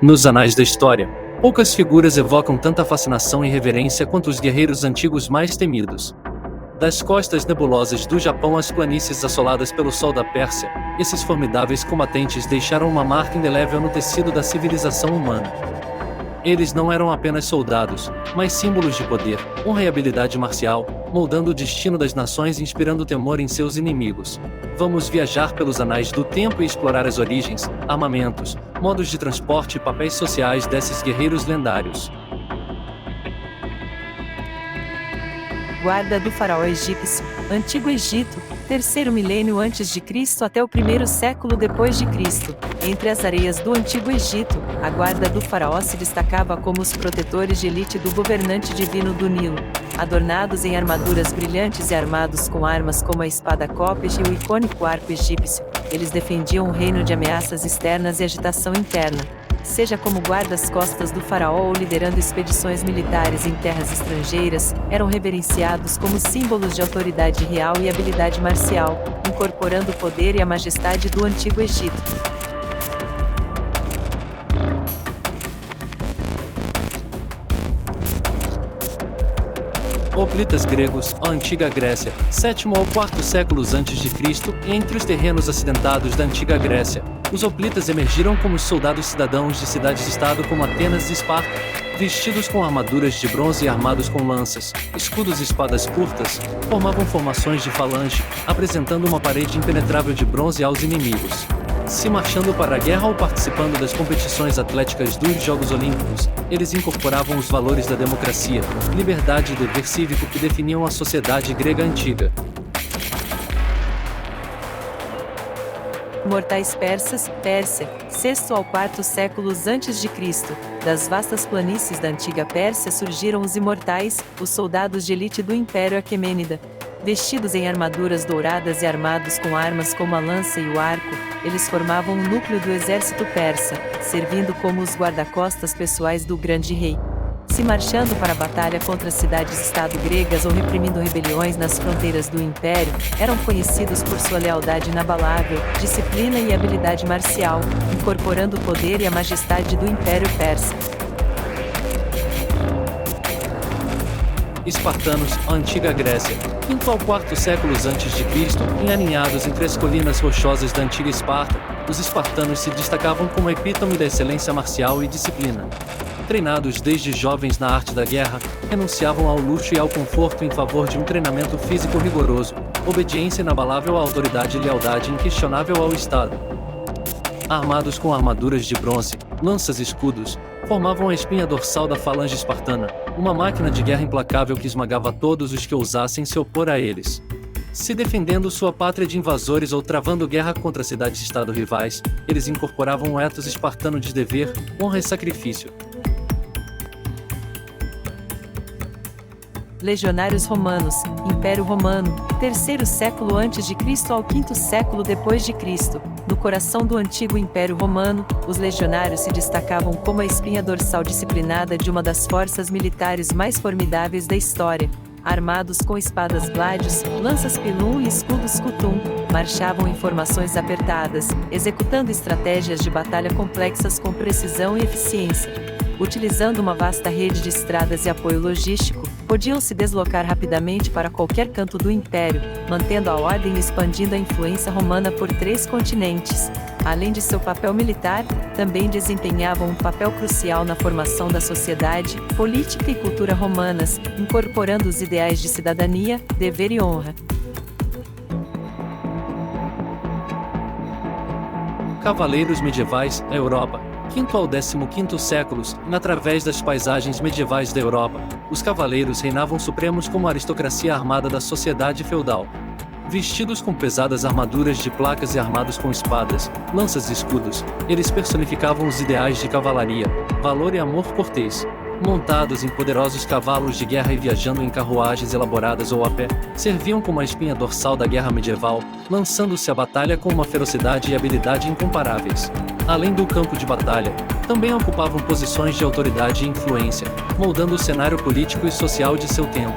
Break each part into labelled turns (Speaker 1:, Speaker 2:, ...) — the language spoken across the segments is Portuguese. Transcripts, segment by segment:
Speaker 1: Nos anais da história, poucas figuras evocam tanta fascinação e reverência quanto os guerreiros antigos mais temidos. Das costas nebulosas do Japão às planícies assoladas pelo sol da Pérsia, esses formidáveis combatentes deixaram uma marca indelével no tecido da civilização humana. Eles não eram apenas soldados, mas símbolos de poder, honra e habilidade marcial, moldando o destino das nações e inspirando temor em seus inimigos. Vamos viajar pelos anais do tempo e explorar as origens, armamentos, modos de transporte e papéis sociais desses guerreiros lendários.
Speaker 2: Guarda do faraó egípcio, Antigo Egito, terceiro milênio antes de Cristo até o primeiro século depois de Cristo. Entre as areias do Antigo Egito, a guarda do faraó se destacava como os protetores de elite do governante divino do Nilo. Adornados em armaduras brilhantes e armados com armas como a espada Khopesh e o icônico arco egípcio, eles defendiam o reino de ameaças externas e agitação interna. Seja como guardas-costas do faraó ou liderando expedições militares em terras estrangeiras, eram reverenciados como símbolos de autoridade real e habilidade marcial, incorporando o poder e a majestade do Antigo Egito.
Speaker 1: Hoplitas gregos, a antiga Grécia, 7º ao 4º séculos antes de Cristo, entre os terrenos acidentados da antiga Grécia, os hoplitas emergiram como os soldados cidadãos de cidades-estado como Atenas e Esparta, vestidos com armaduras de bronze e armados com lanças, escudos e espadas curtas, formavam formações de falange, apresentando uma parede impenetrável de bronze aos inimigos. Se marchando para a guerra ou participando das competições atléticas dos Jogos Olímpicos, eles incorporavam os valores da democracia, liberdade e dever cívico que definiam a sociedade grega antiga.
Speaker 2: Mortais persas, Pérsia, 6º ao 4º séculos antes de Cristo. Das vastas planícies da antiga Pérsia surgiram os imortais, os soldados de elite do Império Aquemênida. Vestidos em armaduras douradas e armados com armas como a lança e o arco, eles formavam o núcleo do exército persa, servindo como os guarda-costas pessoais do grande rei. Se marchando para a batalha contra cidades-estado gregas ou reprimindo rebeliões nas fronteiras do império, eram conhecidos por sua lealdade inabalável, disciplina e habilidade marcial, incorporando o poder e a majestade do Império Persa.
Speaker 1: Espartanos, a antiga Grécia, 5º ao 4º séculos antes de Cristo, aninhados entre as colinas rochosas da antiga Esparta, os espartanos se destacavam como epítome da excelência marcial e disciplina. Treinados desde jovens na arte da guerra, renunciavam ao luxo e ao conforto em favor de um treinamento físico rigoroso, obediência inabalável à autoridade e lealdade inquestionável ao Estado. Armados com armaduras de bronze, lanças e escudos, formavam a espinha dorsal da falange espartana, uma máquina de guerra implacável que esmagava todos os que ousassem se opor a eles. Se defendendo sua pátria de invasores ou travando guerra contra cidades-estado rivais, eles incorporavam o ethos espartano de dever, honra e sacrifício.
Speaker 2: Legionários romanos, Império Romano, 3º século antes de Cristo ao 5º século depois de Cristo. No coração do antigo Império Romano, os legionários se destacavam como a espinha dorsal disciplinada de uma das forças militares mais formidáveis da história. Armados com espadas gladius, lanças pilum e escudos cutum, marchavam em formações apertadas, executando estratégias de batalha complexas com precisão e eficiência. Utilizando uma vasta rede de estradas e apoio logístico, podiam se deslocar rapidamente para qualquer canto do império, mantendo a ordem e expandindo a influência romana por 3 continentes. Além de seu papel militar, também desempenhavam um papel crucial na formação da sociedade, política e cultura romanas, incorporando os ideais de cidadania, dever e honra.
Speaker 1: Cavaleiros medievais, a Europa, 5º ao 15º séculos, através das paisagens medievais da Europa, os cavaleiros reinavam supremos como a aristocracia armada da sociedade feudal. Vestidos com pesadas armaduras de placas e armados com espadas, lanças e escudos, eles personificavam os ideais de cavalaria, valor e amor cortês. Montados em poderosos cavalos de guerra e viajando em carruagens elaboradas ou a pé, serviam como a espinha dorsal da guerra medieval, lançando-se à batalha com uma ferocidade e habilidade incomparáveis. Além do campo de batalha, também ocupavam posições de autoridade e influência, moldando o cenário político e social de seu tempo.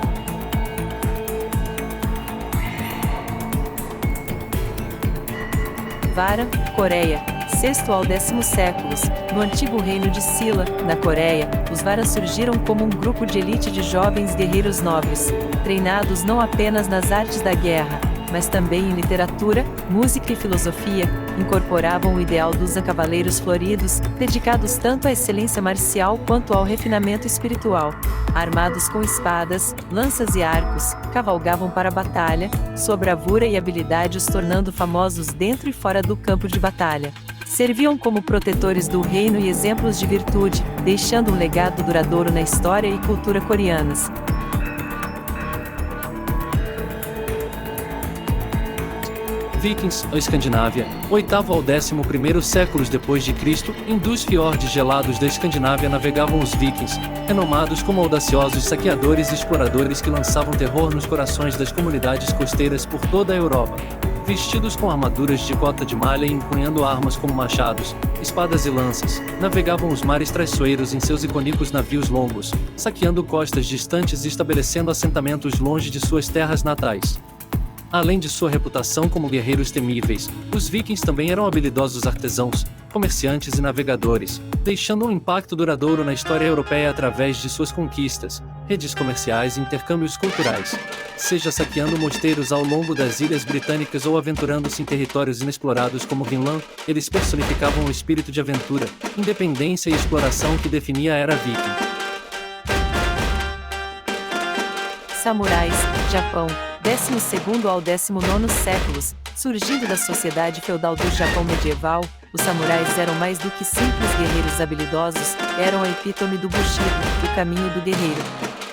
Speaker 2: Vara, Coreia, sexto ao 10º séculos, no antigo reino de Silla, na Coreia, os Varas surgiram como um grupo de elite de jovens guerreiros nobres, treinados não apenas nas artes da guerra, mas também em literatura, música e filosofia. Incorporavam o ideal dos cavaleiros floridos, dedicados tanto à excelência marcial quanto ao refinamento espiritual. Armados com espadas, lanças e arcos, cavalgavam para a batalha, sua bravura e habilidade os tornando famosos dentro e fora do campo de batalha. Serviam como protetores do reino e exemplos de virtude, deixando um legado duradouro na história e cultura coreanas.
Speaker 1: Vikings, a Escandinávia, 8º ao 11º séculos depois de Cristo, em dos fiordes gelados da Escandinávia navegavam os vikings, renomados como audaciosos saqueadores e exploradores que lançavam terror nos corações das comunidades costeiras por toda a Europa. Vestidos com armaduras de cota de malha e empunhando armas como machados, espadas e lanças, navegavam os mares traiçoeiros em seus icônicos navios longos, saqueando costas distantes e estabelecendo assentamentos longe de suas terras natais. Além de sua reputação como guerreiros temíveis, os vikings também eram habilidosos artesãos, comerciantes e navegadores, deixando um impacto duradouro na história europeia através de suas conquistas, redes comerciais e intercâmbios culturais. Seja saqueando mosteiros ao longo das ilhas britânicas ou aventurando-se em territórios inexplorados como Vinland, eles personificavam o espírito de aventura, independência e exploração que definia a era viking.
Speaker 2: Samurais, Japão, 12º ao 19º séculos, surgindo da sociedade feudal do Japão medieval, os samurais eram mais do que simples guerreiros habilidosos, eram a epítome do Bushido, o caminho do guerreiro.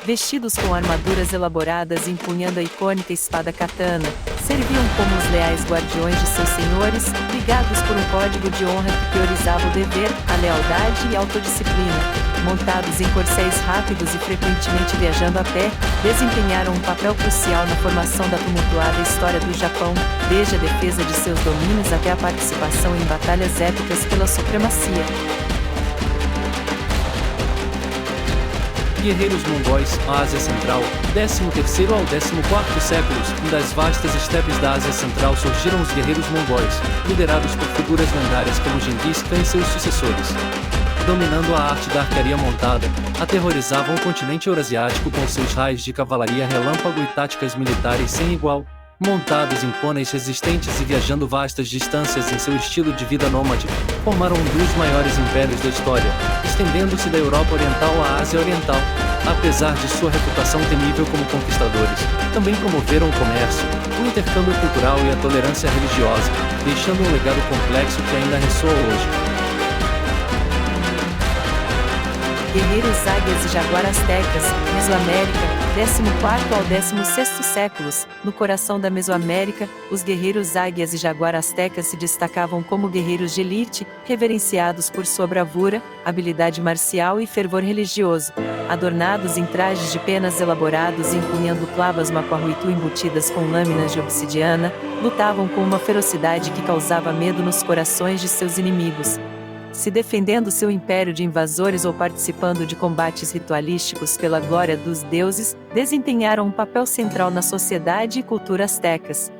Speaker 2: Vestidos com armaduras elaboradas e empunhando a icônica espada katana, serviam como os leais guardiões de seus senhores, ligados por um código de honra que priorizava o dever, a lealdade e a autodisciplina. Montados em corcéis rápidos e frequentemente viajando a pé, desempenharam um papel crucial na formação da tumultuada história do Japão, desde a defesa de seus domínios até a participação em batalhas épicas pela supremacia.
Speaker 1: Guerreiros mongóis, a Ásia Central, 13º ao 14º séculos, das vastas estepes da Ásia Central surgiram os guerreiros mongóis, liderados por figuras lendárias como Gengis Khan e seus sucessores. Dominando a arte da arquearia montada, aterrorizavam o continente eurasiático com seus raios de cavalaria relâmpago e táticas militares sem igual. Montados em pôneis resistentes e viajando vastas distâncias em seu estilo de vida nômade, formaram um dos maiores impérios da história, estendendo-se da Europa Oriental à Ásia Oriental. Apesar de sua reputação temível como conquistadores, também promoveram o comércio, o intercâmbio cultural e a tolerância religiosa, deixando um legado complexo que ainda ressoa hoje.
Speaker 2: Guerreiros águias e jaguar astecas, Mesoamérica, 14º ao 16º séculos, no coração da Mesoamérica, os guerreiros águias e jaguar astecas se destacavam como guerreiros de elite, reverenciados por sua bravura, habilidade marcial e fervor religioso. Adornados em trajes de penas elaborados e empunhando clavas macuarruitu embutidas com lâminas de obsidiana, lutavam com uma ferocidade que causava medo nos corações de seus inimigos. Se defendendo seu império de invasores ou participando de combates ritualísticos pela glória dos deuses, desempenharam um papel central na sociedade e cultura astecas.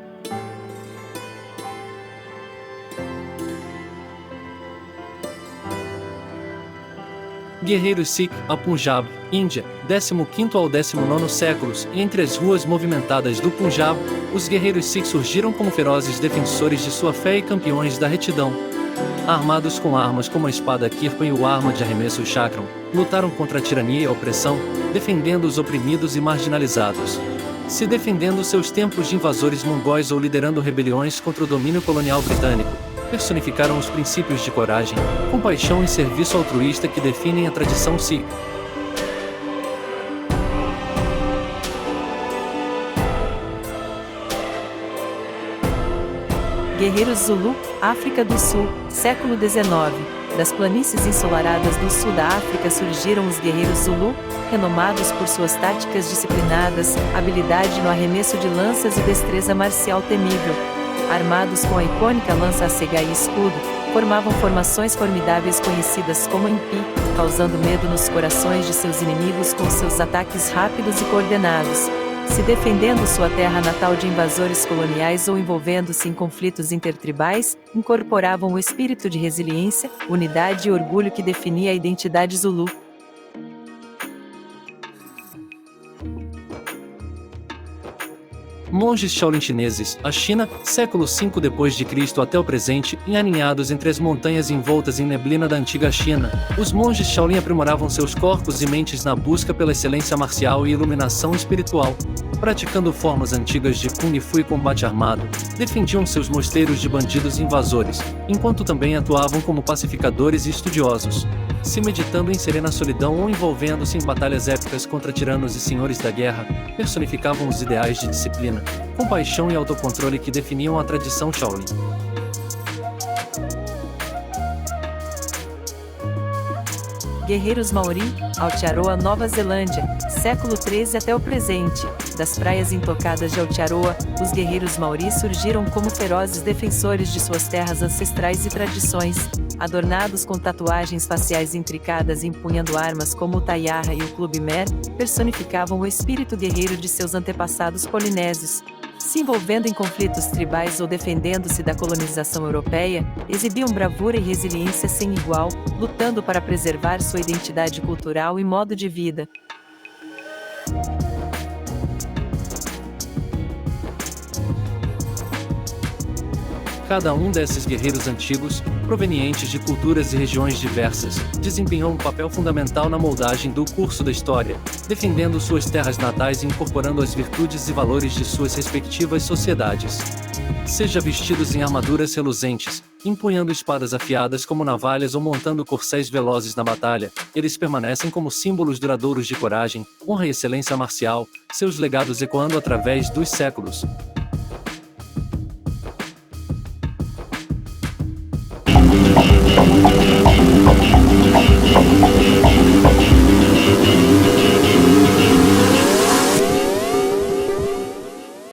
Speaker 1: Guerreiros Sikh, a Punjab, Índia, 15º ao 19º séculos, e entre as ruas movimentadas do Punjab, os guerreiros Sikh surgiram como ferozes defensores de sua fé e campeões da retidão. Armados com armas como a espada Kirpan e o arma de arremesso Chakram, lutaram contra a tirania e a opressão, defendendo os oprimidos e marginalizados. Se defendendo seus templos de invasores mongóis ou liderando rebeliões contra o domínio colonial britânico, personificaram os princípios de coragem, compaixão e serviço altruísta que definem a tradição Sikh.
Speaker 2: Guerreiros Zulu, África do Sul, século XIX. Das planícies ensolaradas do sul da África surgiram os guerreiros Zulu, renomados por suas táticas disciplinadas, habilidade no arremesso de lanças e destreza marcial temível. Armados com a icônica lança assegai e escudo, formavam formações formidáveis conhecidas como Impi, causando medo nos corações de seus inimigos com seus ataques rápidos e coordenados. se defendendo sua terra natal de invasores coloniais ou envolvendo-se em conflitos intertribais, incorporavam o espírito de resiliência, unidade e orgulho que definia a identidade Zulu.
Speaker 1: Monges Shaolin chineses, a China, século V d.C. até o presente, aninhados entre as montanhas envoltas em neblina da antiga China, os monges Shaolin aprimoravam seus corpos e mentes na busca pela excelência marcial e iluminação espiritual. Praticando formas antigas de Kung Fu e combate armado, defendiam seus mosteiros de bandidos invasores, enquanto também atuavam como pacificadores e estudiosos. Se meditando em serena solidão ou envolvendo-se em batalhas épicas contra tiranos e senhores da guerra, personificavam os ideais de disciplina, compaixão e autocontrole que definiam a tradição Shaolin.
Speaker 2: Guerreiros Maori, Aotearoa, Nova Zelândia, século XIII até o presente. Das praias intocadas de Aotearoa, os guerreiros Maori surgiram como ferozes defensores de suas terras ancestrais e tradições, adornados com tatuagens faciais intricadas e empunhando armas como o Taiaha e o Clube Mer, personificavam o espírito guerreiro de seus antepassados polinésios. Se envolvendo em conflitos tribais ou defendendo-se da colonização europeia, exibiam bravura e resiliência sem igual, lutando para preservar sua identidade cultural e modo de vida.
Speaker 1: Cada um desses guerreiros antigos, provenientes de culturas e regiões diversas, desempenhou um papel fundamental na moldagem do curso da história, defendendo suas terras natais e incorporando as virtudes e valores de suas respectivas sociedades. Seja vestidos em armaduras reluzentes, empunhando espadas afiadas como navalhas ou montando corcéis velozes na batalha, eles permanecem como símbolos duradouros de coragem, honra e excelência marcial, seus legados ecoando através dos séculos.